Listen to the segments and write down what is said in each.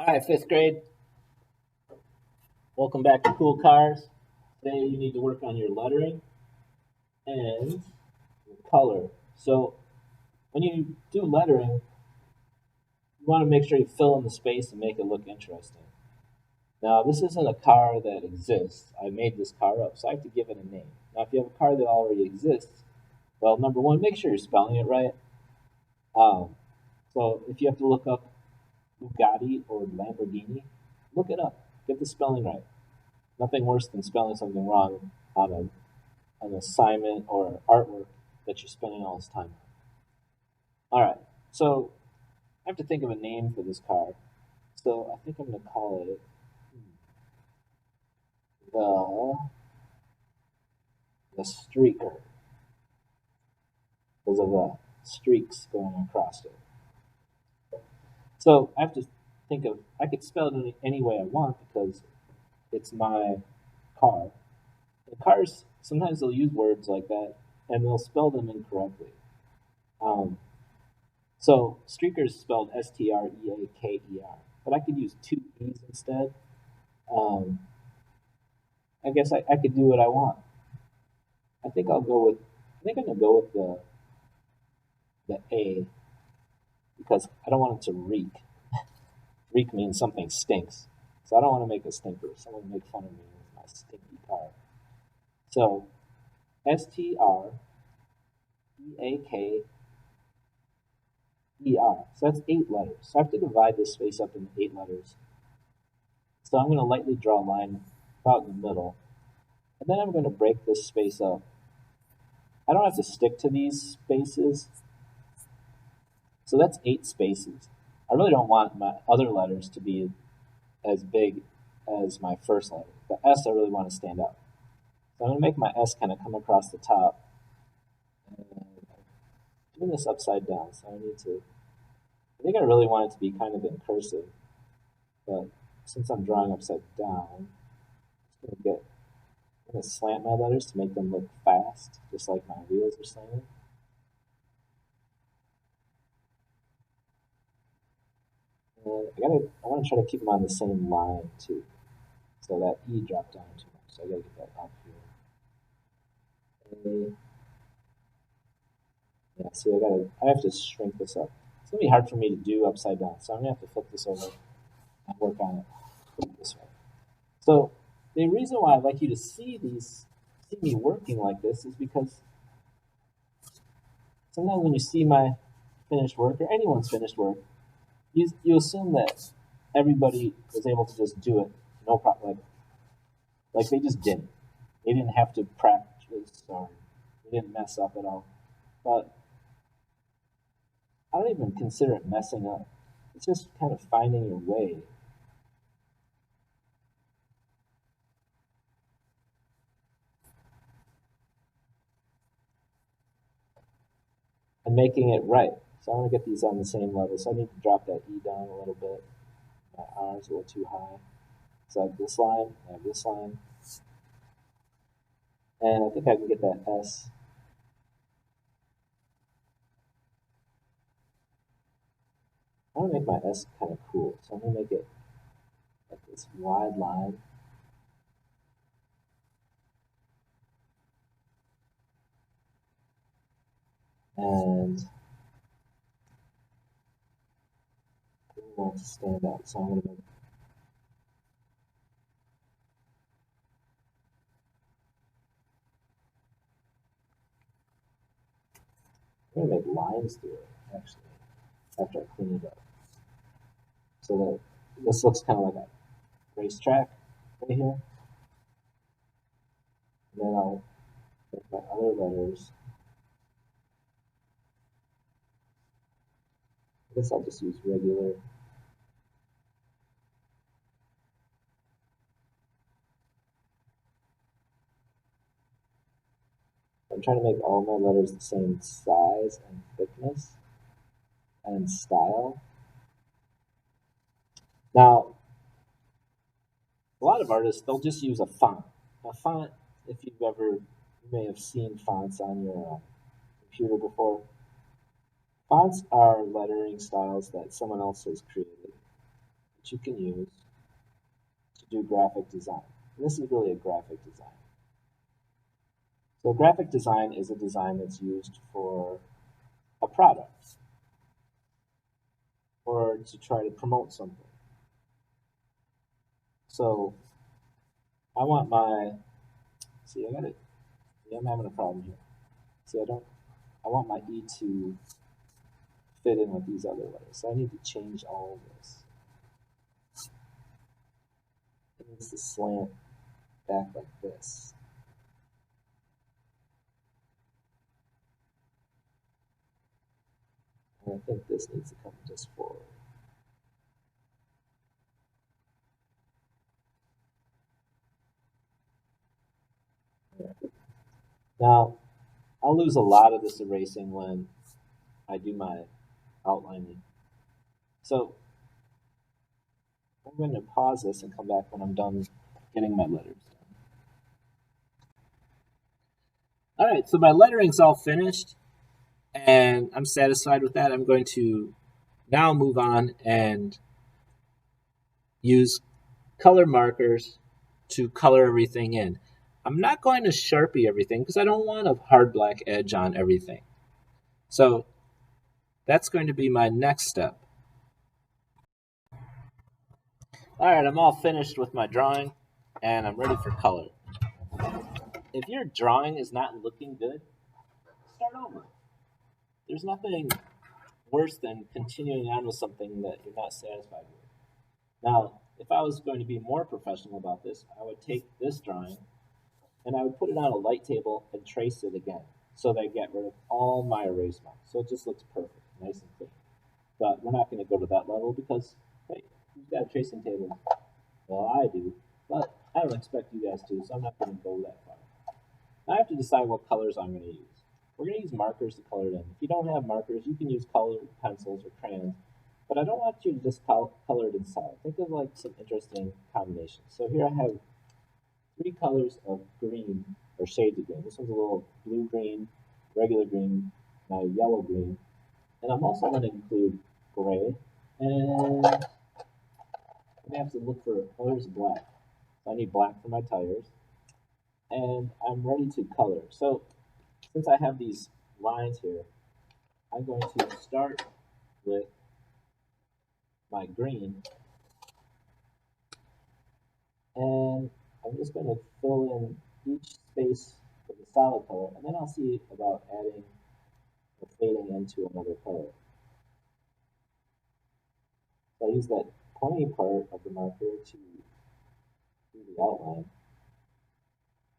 Hi, fifth grade. Welcome back to Cool Cars. Today you need to work on your lettering and your color. So when you do lettering, you want to make sure you fill in the space and make it look interesting. Now, this isn't a car that exists. I made this car up, so I have to give it a name. Now, if you have a car that already exists, well, number one, make sure you're spelling it right. Um, so if you have to look up Bugatti or Lamborghini, look it up. Get the spelling right. Nothing worse than spelling something wrong on an assignment or artwork that you're spending all this time on. All right, so I have to think of a name for this car. So I think I'm going to call it the the Streaker because of the streaks going across it. So I have to think of I could spell it any way I want because it's my car. And cars sometimes they'll use words like that and they'll spell them incorrectly. Um, so streaker is spelled Streaker, but I could use two e's instead. Um, I guess I could do what I want. I think I'll go with. I think I'm gonna go with the A because I don't want it to reek. Reek means something stinks, so I don't want to make a stinker. Someone make fun of me with my stinky car. So Streaker. So that's 8 letters. So I have to divide this space up into 8 letters. So I'm going to lightly draw a line about in the middle, and then I'm going to break this space up. I don't have to stick to these spaces. So that's 8 spaces. I really don't want my other letters to be as big as my first letter. The S I really want to stand out. So I'm going to make my S kind of come across the top. And I'm doing this upside down, so I need to. I think I really want it to be kind of in cursive, but since I'm drawing upside down, I'm going to slant my letters to make them look fast, just like my wheels are slanted. And I want to try to keep them on the same line too, so that E dropped down too much. So I got to get that up here. Yeah, see, I have to shrink this up. It's gonna be hard for me to do upside down, so I'm gonna have to flip this over and work on it this way. So the reason why I'd like you to see me working like this is because sometimes when you see my finished work or anyone's finished work, you assume that everybody was able to just do it, no problem. Like they just didn't. They didn't have to practice or they didn't mess up at all. But I don't even consider it messing up. It's just kind of finding your way and making it right. So I want to get these on the same level. So I need to drop that E down a little bit. My R's a little too high. So I have this line, I have this line. And I think I can get that S. I want to make my S kind of cool. So I'm going to make it like this wide line. And I want it to stand out. So I'm gonna make lines through it, actually, after I clean it up. So that this looks kind of like a racetrack right here. And then I'll make my other letters. I guess I'll just use regular. I'm trying to make all my letters the same size and thickness and style. Now, a lot of artists, they'll just use a font. A font, if you may have seen fonts on your computer before. Fonts are lettering styles that someone else has created. that you can use to do graphic design. And this is really a graphic design. So graphic design is a design that's used for a product or to try to promote something. So I want see, I got it. Yeah, I'm having a problem here. See, I want my E to fit in with these other letters. So I need to change all of this. It needs to slant back like this. And I think this needs to come just forward. Now, I'll lose a lot of this erasing when I do my outlining. So I'm going to pause this and come back when I'm done getting my letters done. All right, so my lettering's all finished, and I'm satisfied with that. I'm going to now move on and use color markers to color everything in. I'm not going to Sharpie everything because I don't want a hard black edge on everything. So that's going to be my next step. All right, I'm all finished with my drawing and I'm ready for color. If your drawing is not looking good, start over. There's nothing worse than continuing on with something that you're not satisfied with. Now, if I was going to be more professional about this, I would take this drawing and I would put it on a light table and trace it again so that I get rid of all my erase marks. So it just looks perfect, nice and clean. But we're not going to go to that level because, hey, who's got a tracing table? Well, I do, but I don't expect you guys to, so I'm not going to go that far. I have to decide what colors I'm going to use. We're going to use markers to color it in. If you don't have markers, you can use colored pencils or crayons, but I don't want you to just color it in solid. Think of like some interesting combinations. So here I have 3 colors of green, or shades of green. This one's a little blue-green, regular green, my yellow-green. And I'm also going to include gray, and I have to look for, oh, there's black. So I need black for my tires. And I'm ready to color. So since I have these lines here, I'm going to start with my green, and I'm just going to fill in each space with a solid color, and then I'll see about adding or fading into another color. So I use that pointy part of the marker to do the outline,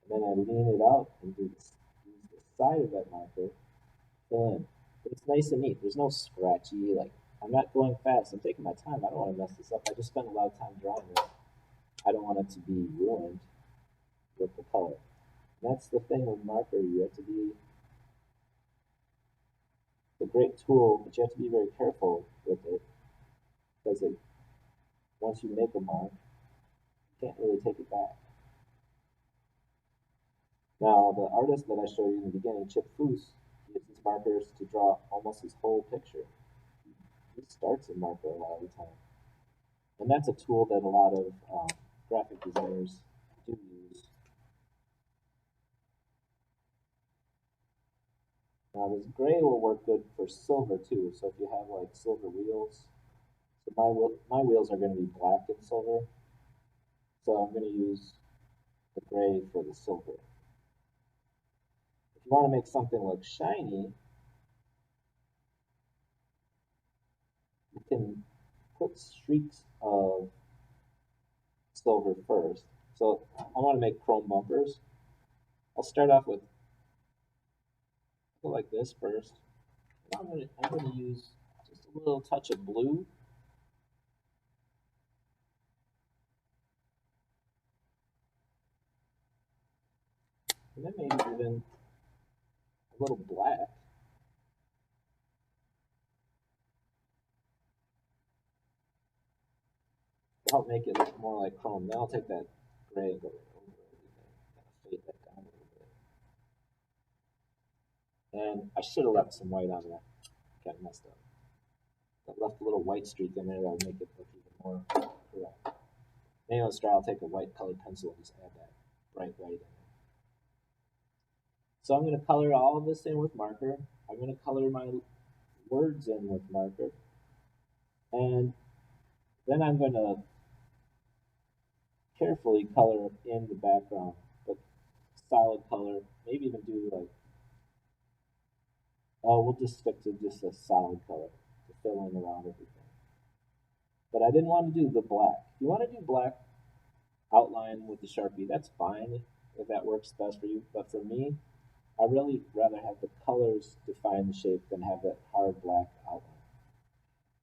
and then I lean it out and use the side of that marker to fill in. But it's nice and neat. There's no scratchy, like, I'm not going fast. I'm taking my time. I don't want to mess this up. I just spent a lot of time drawing it. I don't want it to be ruined with the color. And that's the thing with marker. You have to be a great tool, but you have to be very careful with it because once you make a mark, you can't really take it back. Now, the artist that I showed you in the beginning, Chip Foose, uses markers to draw almost his whole picture. He starts in marker a lot of the time. And that's a tool that a lot of graphic designers do use. Now, this gray will work good for silver too. So if you have like silver wheels, so my wheels are going to be black and silver. So I'm going to use the gray for the silver. If you want to make something look shiny, you can put streaks of silver first. So I want to make chrome bumpers. I'll start off with go like this first. I'm going to use just a little touch of blue. And then maybe even a little black. To help make it look more like chrome. Then I'll take that gray and go over everything. Fade that down a little bit. And I should have left some white on that. Got messed up. I left a little white streak in there that would make it look even more correct. Maybe let's try, I'll take a white colored pencil and just add that bright white in there. So I'm going to color all of this in with marker. I'm going to color my words in with marker. And then I'm going to carefully color in the background, but solid color. Maybe even do like, oh, we'll just stick to just a solid color to fill in around everything. But I didn't want to do the black. If you want to do black outline with the Sharpie, that's fine if that works best for you. But for me, I really rather have the colors define the shape than have that hard black outline.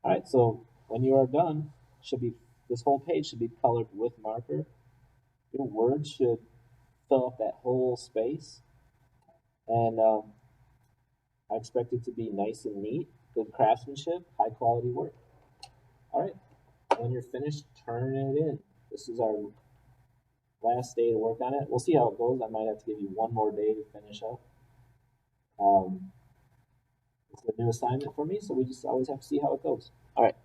All right, so when you are done, should be this whole page should be colored with marker. Your words should fill up that whole space, and I expect it to be nice and neat, good craftsmanship, high quality work. All right, when you're finished, turn it in. This is our last day to work on it. We'll see how it goes. I might have to give you one more day to finish up. It's a new assignment for me, so we just always have to see how it goes. All right.